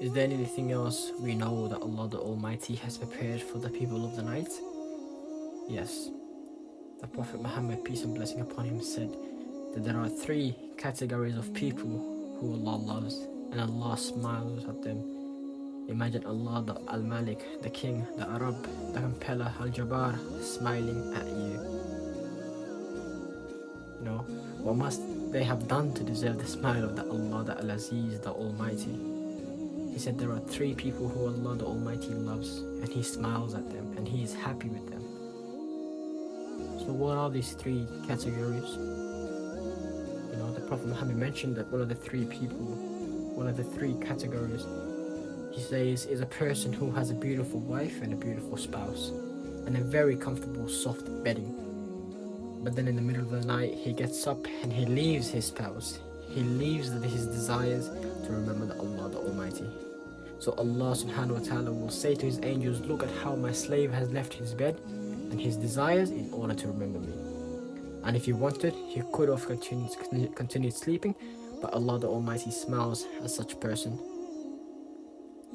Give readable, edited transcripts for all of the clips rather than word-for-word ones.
Is there anything else we know that Allah the Almighty has prepared for the people of the night? Yes. The Prophet Muhammad, peace and blessing upon him, said that there are three categories of people who Allah loves and Allah smiles at them. Imagine Allah the Al-Malik, the King, the Arab, the Compeller, Al-Jabbar, smiling at you. You know, what must they have done to deserve the smile of the Allah, the Al-Aziz, the Almighty? He said there are three people who Allah the Almighty loves, and He smiles at them, and He is happy with them. So what are these three categories? You know, the Prophet Muhammad mentioned that one of the three categories, he says, is a person who has a beautiful wife and a beautiful spouse, and a very comfortable soft bedding. But then in the middle of the night, he gets up and he leaves his spouse. He leaves his desires to remember the Allah the Almighty. So Allah subhanahu wa ta'ala will say to his angels, look at how my slave has left his bed and his desires in order to remember me. And if he wanted, he could have continued sleeping, but Allah the Almighty smiles at such a person.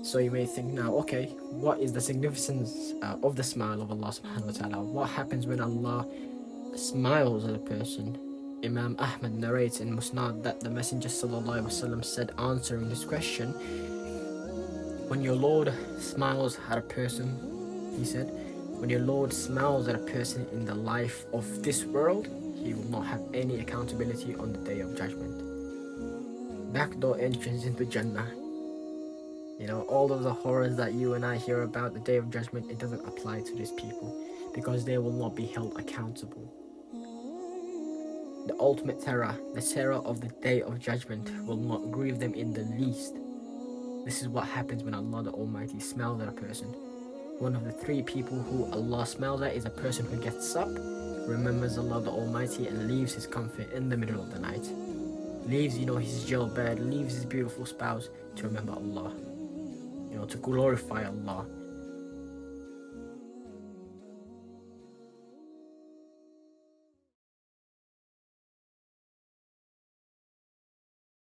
So you may think now, okay, what is the significance of the smile of Allah subhanahu wa ta'ala? What happens when Allah smiles at a person? Imam Ahmad narrates in Musnad that the Messenger sallallahu alaihi wasallam said, answering this question, when your Lord smiles at a person, he said, when your Lord smiles at a person in the life of this world, he will not have any accountability on the day of judgment. Backdoor entrance into Jannah. You know, all of the horrors that you and I hear about the day of judgment, it doesn't apply to these people because they will not be held accountable. The ultimate terror, the terror of the day of judgment, will not grieve them in the least. This is what happens when Allah the Almighty smiles at a person. One of the three people who Allah smiles at is a person who gets up, remembers Allah the Almighty, and leaves his comfort in the middle of the night. Leaves, his jail bed, leaves his beautiful spouse to remember Allah. To glorify Allah.